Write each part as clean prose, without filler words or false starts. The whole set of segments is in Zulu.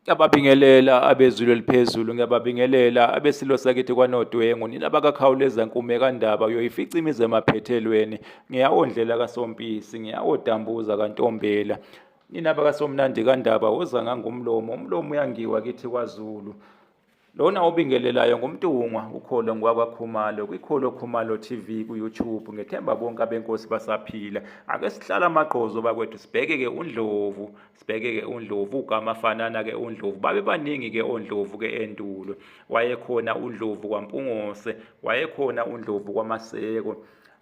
Ngiyababingelela abezulu eliphezulu, ngiyababingelela abesilo sakithi kwaNodwengu, nina bakakhawuleza nkume kandaba uyoyifica imizi emaphethelweni, ngiyawondlela kaSompisi, ngiyawodambuza kaNtombela, nina bakaSomnandi kandaba woza ngangumlomo, umlomo uyangiwa kithi kwaZulu. Lona obingelelayo ngumntungwa ukholo ngwakwaKhumalo kwiKholo Khumalo TV ku-YouTube. Ngethemba bonke abenkosi basaphila. Ake sihlala amagqozo bakwethu sibheke-ke uNdlovu, sibheke-ke uNdlovu, UGamafanana-ke uNdlovu. Babe baningi-ke oNdlovu-ke endulo. Wayekhona uNdlovu kwaMpungose, wayekhona uNdlovu kwaMaseko.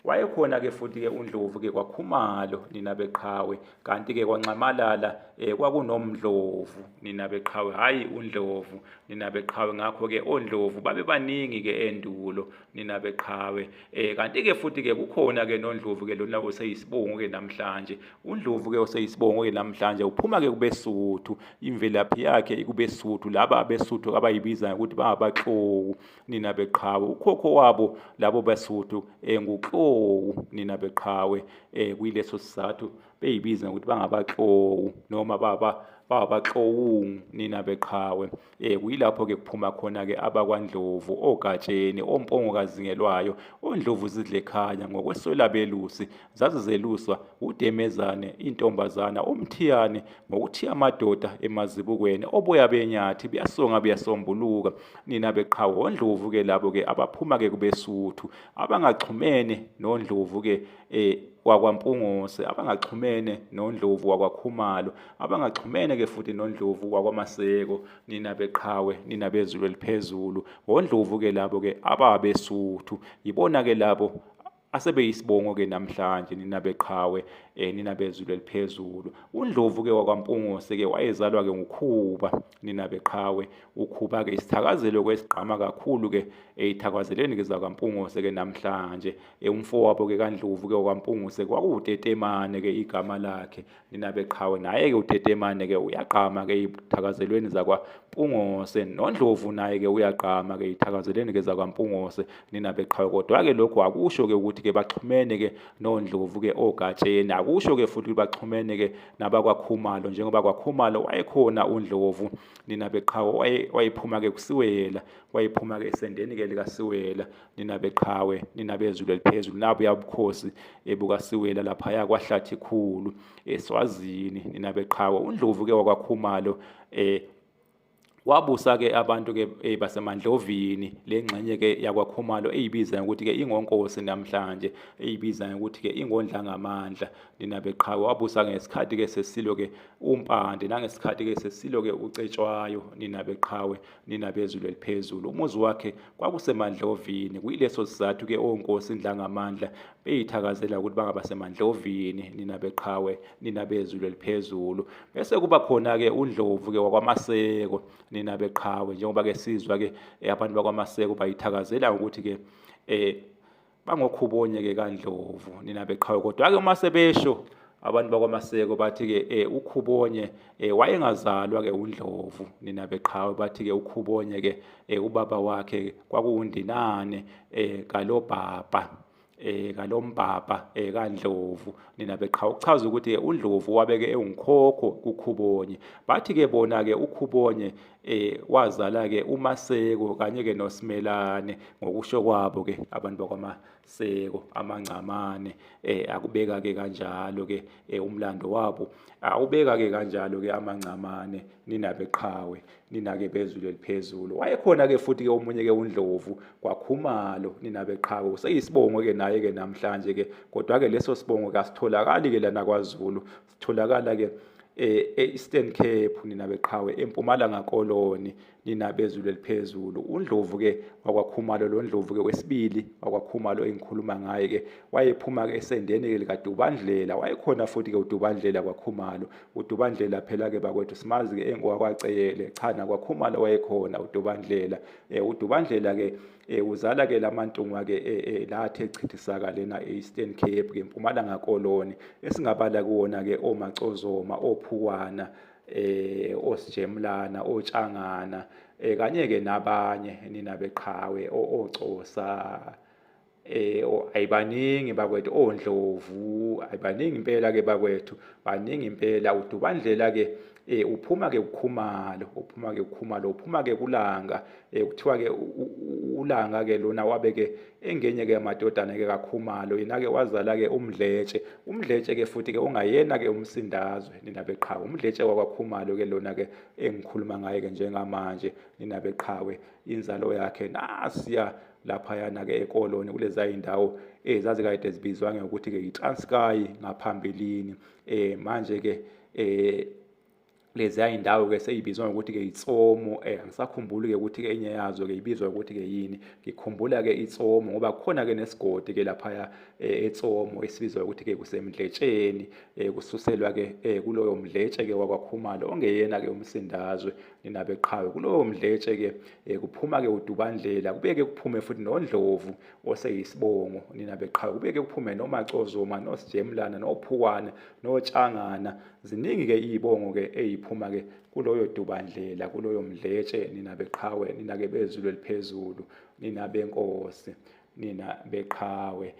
Wayekhona-ke futhi-ke uNdlovu-ke kwaKhumalo nina beqhawe, kanti-ke kwaNcamalala kwakunoMdlovu nina beqhawe, hhayi uNdlovu nina beqhawe. Ngakho-ke oNdlovu babe baningi-ke endulo nina beqhawe. Kanti-ke futhi-ke kukhona-ke noNdlovu-ke lona oseyisibongo-ke namhlanje. uNdlovu-ke oseyisibongo-ke namhlanje uphuma-ke kubeSuthu, imvelaphi yakhe ikubeSuthu, laba abeSuthu abayibiza ngokuthi bangabaXhowu nina beqhawe. Ukhokho wabo labo beSuthu nguXhowu nina beqhawe, kuyileso sizathu beyibiza ngokuthi bangabaXhowu noma babaXhowung nina beqhawe. Kuyilapho-ke kuphuma khona-ke abakwaNdlovu, oGatsheni, oMpongokazingelwayo, oNdlovu zidla ekhaya ngokweswela belusi, zazizeluswa uDemezane intombazana, uMthiyane ngokuthiya amadoda emazibukweni, oboya benyathi buyasonga buyasombuluka nina beqhawe. ONdlovu-ke labo-ke abaphuma-ke kubeSuthu, abangaxhumene noNdlovu-ke wakwaMpungose, abangaxhumene noNdlovu wakwaKhumalo, abangaxhumene-ke futhi noNdlovu wakwaMaseko nina beqhawe, nina bezulu eliphezulu. ONdlovu-ke labo-ke ababeSuthu, yibona-ke labo asebeyisibongo-ke namhlanje nina beqhawe, nina bezulu eliphezulu. uNdlovu-ke wakwaMpungose-ke wayezalwa-ke nguKhuba nina beqhawe. uKhuba-ke isithakazelo kwesigqama kakhulu-ke ey'thakazelweni-ke zakwaMpungose-ke namhlanje. Umfowabo-ke kaNdlovu-ke wakwaMpungose kwakuwuTetemane-ke igama lakhe nina beqhawe. Naye-ke uTetemane-ke uyagqama-ke ey'thakazelweni zakwaMpungose, noNdlovu naye-ke uyagqama-ke ey'thakazelweni-ke zakwaMpungose nina beqhawe. Kodwa-ke lokhu akusho-ke ukuthi-ke baxhumene-ke noNdlovu-ke oGatsheni, akusho-ke futhi baxhumene-ke nabakwaKhumalo, njengoba kwaKhumalo wayekhona uNdlovu nina beqhawe, wayephuma-ke kuSiwela, wayephuma-ke esendeni-ke likaSiwela nina beqhawe, nina bezulu eliphezulu. Nabuya ubukhosi bukasiwela laphaya kwaHlathikhulu eSwazini nina beqhawe. uNdlovu-ke wakwaKhumalo wabusa-ke abantu-ke baseMandlovini, le ngxenye-ke yakwaKhumalo eyibiza ngokuthi-ke ingonkosi namhlanje, eyibiza ngokuthi-ke ingondlangamandla nina beqhawe. Wabusa ngesikhathi-ke sesilwa-ke uMpande, nangesikhathi-ke sesilwa-ke uCetshwayo nina beqhawe, nina bezulu eliphezulu. Umuzi wakhe kwakuseMandlovini, kuyileso sizathu-ke onkosi indlangamandla beyithakazela ukuthi bangabaseMandlovini nina beqhawe, nina bezulu eliphezulu. Bese kuba khona-ke uNdlovu-ke wakwaMaseko nina beqhawe, njengoba-ke sizwa-ke abantu bakwaMaseko bayithakazela ngokuthi-ke bangokhubonye-ke kaNdlovu nina beqhawe. Kodwa-ke uma sebesho abantu bakwaMaseko bathi-ke uKhubonye wayengazalwa-ke uNdlovu nina beqhawe. Bathi-ke uKhubonye-ke ubaba wakhe kwakuwuNdinane kalombaba kaNdlovu nina beqhawe, ukuchaza ukuthi-ke uNdlovu wabeke ewumkhokho kuKhubonye. Bathi-ke bona-ke uKhubonye wazala-ke uMaseko kanye-ke noSimelane, ngokusho kwabo-ke abantu bakwaMaseko amaNcamane. Akubeka-ke kanjalo-ke umlando wabo, awubeka-ke kanjalo-ke amaNcamane nina beqhawe, nina-ke bezulu eliphezulu. Wayekhona-ke futhi-ke omunye-ke uNdlovu kwaKhumalo nina beqhawe, useyisibongo-ke naye-ke namhlanje-ke. Kodwa-ke leso sibongo-ke asitholakali-ke lana kwaZulu, sitholakala-ke e-Eastern Cape nina beqhawe, eMpumalanga Koloni nina bezulu eliphezulu. uNdlovu-ke wakwaKhumalo, lo Ndlovu-ke wesibili wakwaKhumalo engikhuluma ngaye-ke, wayephuma-ke esendeni-ke likaDubandlela. Wayekhona futhi-ke uDubandlela kwaKhumalo. uDubandlela phela-ke bakwethu simazi-ke engowakwaCeyele, cha nakwaKhumalo wayekhona uDubandlela. uDubandlela-ke uzala-ke lamantungwa-ke lathi echithisaka lena e-Eastern Cape-ke, eMpumalanga Koloni, esingabala kuwona-ke oMacozoma, oPhukwana, oSijemlana, oTshangana, kanye-ke nabanye nina beqhawe, oCosa, ayibaningi bakwethu, oNdlovu ayibaningi impela-ke bakwethu, baningi impela. uDubandlela-ke uphuma-ke uKhumalo, uphuma-ke kulanga. Kuthiwa-ke ulanga-ke lona wabe-ke engenye-ke amadodana-ke kaKhumalo, yena-ke wazala-ke uMdletshe-ke futhi-ke ongayena-ke umsindazwe ninabeqhawe. uMdletshe wakwaKhumalo-ke lona-ke engikhuluma ngaye-ke njengamanje ninabeqhawe, inzalo yakhe nasiya laphayana-ke ekoloni kuleza iy'ndawo zazikade zibizwa ngokuthi-ke i-Transkei ngaphambilini. Manje-ke leziya y'ndawo-ke sey'bizwa ngokuthi-ke iTsomo. Angisakhumbuli-ke ukuthi-ke enye yazo-ke ibizwa ngokuthi-ke yini. Ngikhumbula-ke iTsomo ngoba kukhona-ke nesigodi-ke laphaya eTsomo esibizwa ukuthi-ke kuseMdletsheni. Kususelwa-ke kuloyo Mdletshe-ke wakwaKhumalo ongeyena-ke umsindazwe ninabeqhawe. Kuloyo Mdletshe-ke kuphuma-ke uDubandlela, kubeke kuphume futhi noNdlovu oseyisibongo ninabeqhawe. Kubeke kuphume noMacozoma, noSijemlana, noPhukwana, noTshangana. Ziningi-ke iy'bongo-ke ey'phuma-ke kuloyo Dubandlela, kuloyo Mdletshe ninabeqhawe, nina-ke bezulu eliphezulu, nina benkosi, nina beqhawe.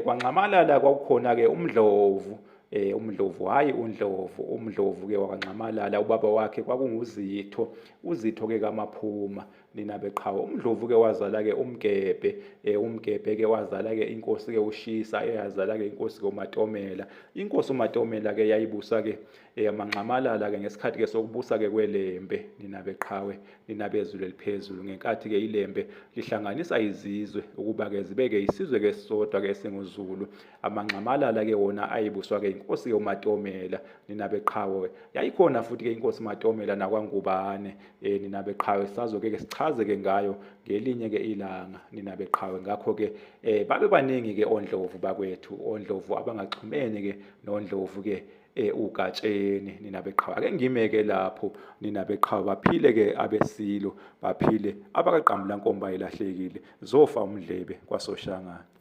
KwaNxamalala kwakukhona-ke uMdlovu. Hhayi uNdlovu. uMdlovu-ke wakwaNxamalala ubaba wakhe kwakunguZitho. uZitho-ke kaMaphuma nina beqhawe. uMdlovu-ke wazala-ke uMgebhe. uMgebhe-ke wazala-ke inkosi-ke uShisa, eyazala-ke inkosi-ke uMatomela. Inkosi uMatomela-ke yayibusa-ke amanxamalala-ke ngesikhathi-ke sokubusa-ke kweLembe nina beqhawe, nina bezulu eliphezulu. Ngenkathi-ke iLembe lihlanganisa izizwe ukuba-ke zibe-ke isizwe-ke esisodwa-ke esinguZulu. Amanxamalala-ke wona ayibuswa-ke inkosi uMatomela nina beqhawe. Yayikhona futhi-ke inkosi uMatomela nakwaNgubane nina beqhawe. Sazoke-ke sichaze-ke ngayo ngelinye-ke ilanga nina beqhawe. Ngakho-ke babe baningi-ke oNdlovu bakwethu, oNdlovu abangaxhumene-ke noNdlovu-ke uGatsheni nina beqhawe. Ake ngime-ke lapho nina beqhawe. Baphile-ke abeSilo, baphile abakaQamulankomba elahlekile, zofa uMdlebe kwaSoshangane.